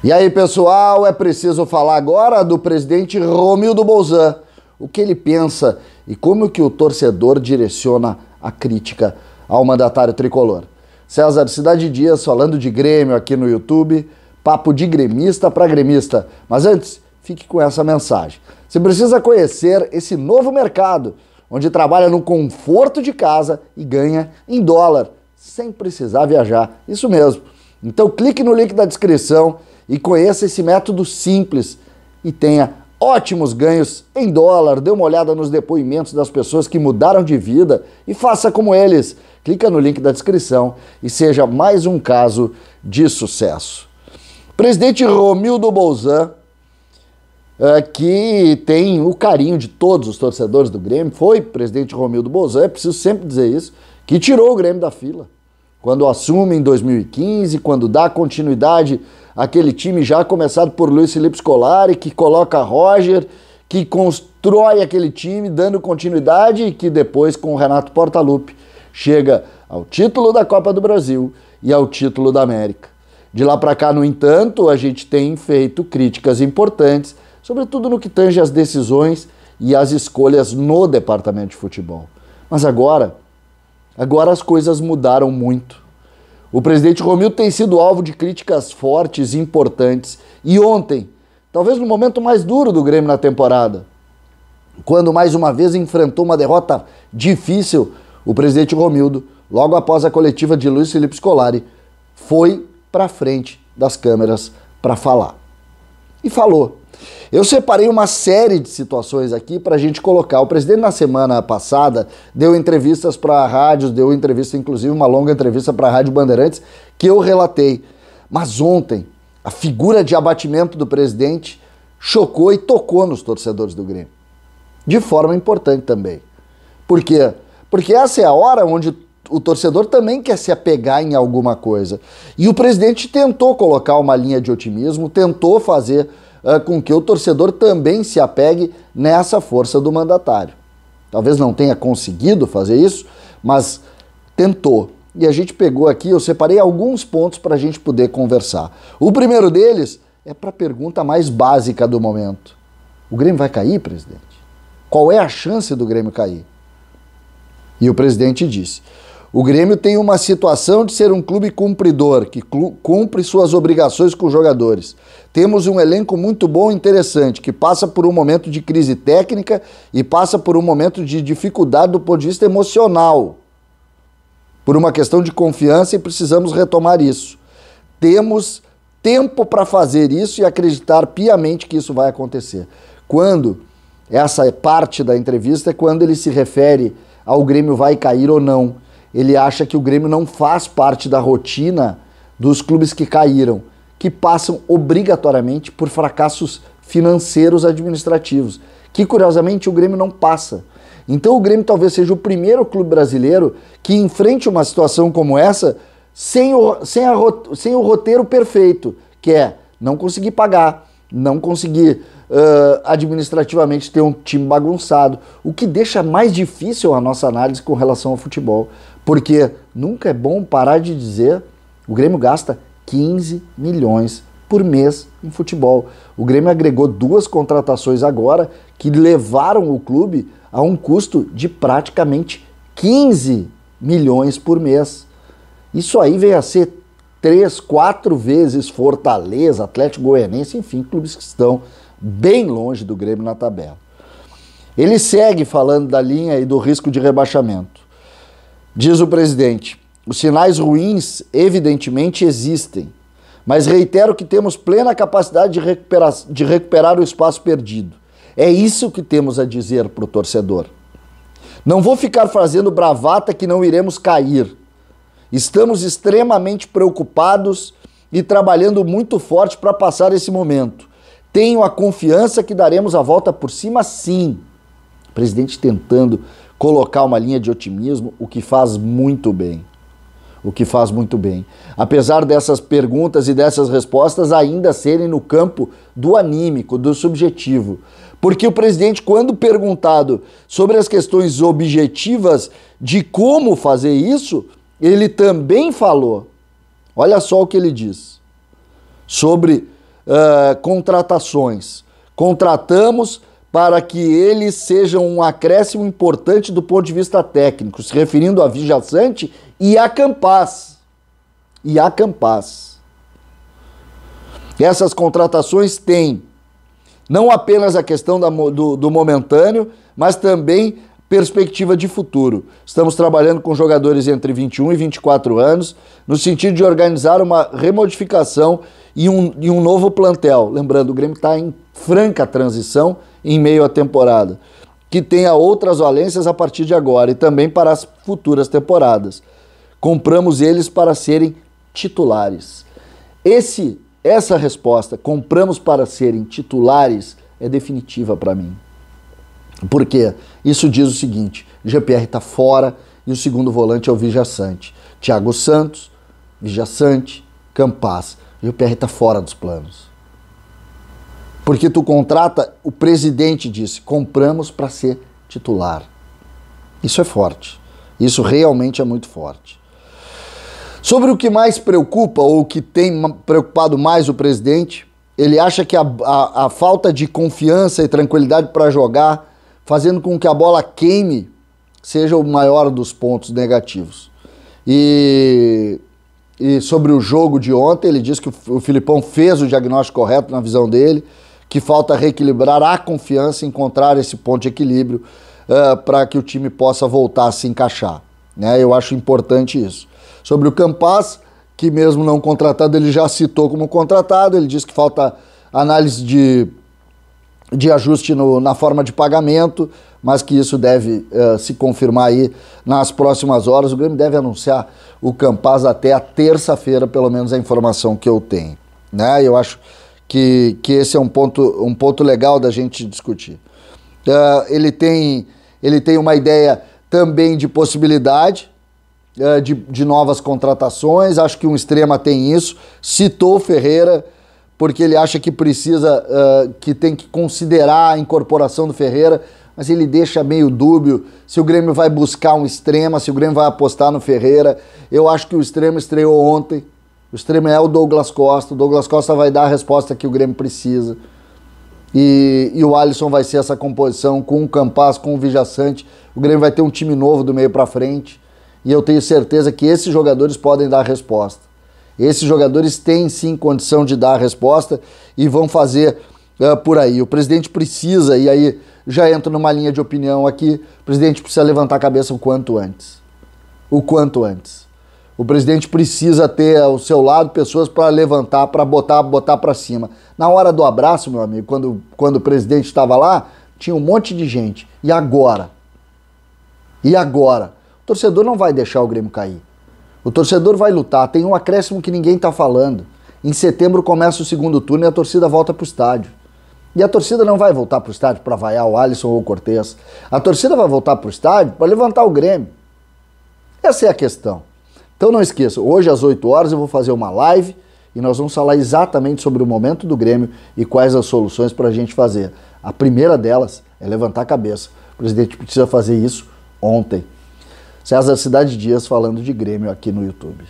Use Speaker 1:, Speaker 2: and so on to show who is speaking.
Speaker 1: E aí, pessoal, é preciso falar agora do presidente Romildo Bolzan. O que ele pensa e como que o torcedor direciona a crítica ao mandatário tricolor. César Cidade Dias falando de Grêmio aqui no YouTube, papo de gremista para gremista. Mas antes, fique com essa mensagem. Você precisa conhecer esse novo mercado, onde trabalha no conforto de casa e ganha em dólar, sem precisar viajar. Isso mesmo. Então clique no link da descrição e conheça esse método simples e tenha ótimos ganhos em dólar. Dê uma olhada nos depoimentos das pessoas que mudaram de vida e faça como eles. Clica no link da descrição e seja mais um caso de sucesso. Presidente Romildo Bolzan, que tem o carinho de todos os torcedores do Grêmio, foi presidente Romildo Bolzan, é preciso sempre dizer isso, que tirou o Grêmio da fila. Quando assume em 2015, quando dá continuidade àquele time já começado por Luiz Felipe Scolari, que coloca Roger, que constrói aquele time dando continuidade e que depois com o Renato Portaluppi chega ao título da Copa do Brasil e ao título da América. De lá para cá, no entanto, a gente tem feito críticas importantes, sobretudo no que tange as decisões e as escolhas no departamento de futebol. Mas agora as coisas mudaram muito. O presidente Romildo tem sido alvo de críticas fortes e importantes. E ontem, talvez no momento mais duro do Grêmio na temporada, quando mais uma vez enfrentou uma derrota difícil, o presidente Romildo, logo após a coletiva de Luiz Felipe Scolari, foi para frente das câmeras para falar. E falou. Eu separei uma série de situações aqui para a gente colocar. O presidente na semana passada deu entrevistas para rádios, deu entrevista, inclusive uma longa entrevista para a Rádio Bandeirantes, que eu relatei. Mas ontem, a figura de abatimento do presidente chocou e tocou nos torcedores do Grêmio. De forma importante também. Por quê? Porque essa é a hora onde o torcedor também quer se apegar em alguma coisa. E o presidente tentou colocar uma linha de otimismo, tentou fazer com que o torcedor também se apegue nessa força do mandatário. Talvez não tenha conseguido fazer isso, mas tentou. E a gente pegou aqui, eu separei alguns pontos para a gente poder conversar. O primeiro deles é para a pergunta mais básica do momento. O Grêmio vai cair, presidente? Qual é a chance do Grêmio cair? E o presidente disse: o Grêmio tem uma situação de ser um clube cumpridor, que cumpre suas obrigações com os jogadores. Temos um elenco muito bom e interessante, que passa por um momento de crise técnica e passa por um momento de dificuldade do ponto de vista emocional. Por uma questão de confiança e precisamos retomar isso. Temos tempo para fazer isso e acreditar piamente que isso vai acontecer. Quando, essa parte da entrevista é quando ele se refere ao Grêmio vai cair ou não. Ele acha que o Grêmio não faz parte da rotina dos clubes que caíram, que passam obrigatoriamente por fracassos financeiros administrativos, que curiosamente o Grêmio não passa. Então o Grêmio talvez seja o primeiro clube brasileiro que enfrente uma situação como essa sem o roteiro perfeito, que é não conseguir pagar, não conseguir administrativamente ter um time bagunçado, o que deixa mais difícil a nossa análise com relação ao futebol, porque nunca é bom parar de dizer, o Grêmio gasta 15 milhões por mês em futebol. O Grêmio agregou 2 contratações agora que levaram o clube a um custo de praticamente 15 milhões por mês. Isso aí vem a ser 3, 4 vezes Fortaleza, Atlético Goianiense, enfim, clubes que estão bem longe do Grêmio na tabela. Ele segue falando da linha e do risco de rebaixamento. Diz o presidente: os sinais ruins evidentemente existem, mas reitero que temos plena capacidade de recuperar o espaço perdido. É isso que temos a dizer para o torcedor. Não vou ficar fazendo bravata que não iremos cair. Estamos extremamente preocupados e trabalhando muito forte para passar esse momento. Tenho a confiança que daremos a volta por cima, sim. O presidente tentando colocar uma linha de otimismo, o que faz muito bem. O que faz muito bem. Apesar dessas perguntas e dessas respostas ainda serem no campo do anímico, do subjetivo. Porque o presidente, quando perguntado sobre as questões objetivas de como fazer isso, ele também falou. Olha só o que ele diz. Sobre contratações. Contratamos para que eles sejam um acréscimo importante do ponto de vista técnico, se referindo a Vijaçante e a Campaz. Essas contratações têm não apenas a questão do momentâneo, mas também perspectiva de futuro. Estamos trabalhando com jogadores entre 21 e 24 anos, no sentido de organizar uma remodificação e um novo plantel. Lembrando, o Grêmio está em franca transição em meio à temporada, que tenha outras valências a partir de agora e também para as futuras temporadas. Compramos eles para serem titulares. Essa resposta, compramos para serem titulares, é definitiva para mim. Por quê? Isso diz o seguinte: GPR está fora e o segundo volante é o Vijaçante. Thiago Santos, Vijaçante, Campaz. GPR está fora dos planos. Porque tu contrata, o presidente disse, compramos para ser titular. Isso é forte. Isso realmente é muito forte. Sobre o que mais preocupa, ou o que tem preocupado mais o presidente, ele acha que a falta de confiança e tranquilidade para jogar, fazendo com que a bola queime, seja o maior dos pontos negativos. E sobre o jogo de ontem, ele diz que o Filipão fez o diagnóstico correto na visão dele, que falta reequilibrar a confiança, encontrar esse ponto de equilíbrio para que o time possa voltar a se encaixar. Né? Eu acho importante isso. Sobre o Campaz, que mesmo não contratado, ele já citou como contratado, ele diz que falta análise de ajuste na forma de pagamento, mas que isso deve se confirmar aí nas próximas horas. O Grêmio deve anunciar o Campaz até a terça-feira, pelo menos a informação que eu tenho. Né? Eu acho que esse é um ponto legal da gente discutir. Ele tem uma ideia também de possibilidade de novas contratações, acho que um extrema tem isso, citou o Ferreira, porque ele acha que precisa, que tem que considerar a incorporação do Ferreira, mas ele deixa meio dúbio se o Grêmio vai buscar um extrema, se o Grêmio vai apostar no Ferreira. Eu acho que o extremo estreou ontem, o extremo é o Douglas Costa vai dar a resposta que o Grêmio precisa, e o Alisson vai ser essa composição com o Campaz, com o Vijaçante. O Grêmio vai ter um time novo do meio para frente, e eu tenho certeza que esses jogadores podem dar a resposta. Esses jogadores têm sim condição de dar a resposta e vão fazer por aí. O presidente precisa, e aí já entro numa linha de opinião aqui, o presidente precisa levantar a cabeça o quanto antes. O quanto antes. O presidente precisa ter ao seu lado pessoas para levantar, para botar para cima. Na hora do abraço, meu amigo, quando o presidente estava lá, tinha um monte de gente. E agora? E agora? O torcedor não vai deixar o Grêmio cair. O torcedor vai lutar. Tem um acréscimo que ninguém está falando. Em setembro começa o segundo turno e a torcida volta para o estádio. E a torcida não vai voltar para o estádio para vaiar o Alisson ou o Cortez. A torcida vai voltar para o estádio para levantar o Grêmio. Essa é a questão. Então não esqueça, hoje às 8 horas eu vou fazer uma live e nós vamos falar exatamente sobre o momento do Grêmio e quais as soluções para a gente fazer. A primeira delas é levantar a cabeça. O presidente precisa fazer isso ontem. César Cidade Dias falando de Grêmio aqui no YouTube.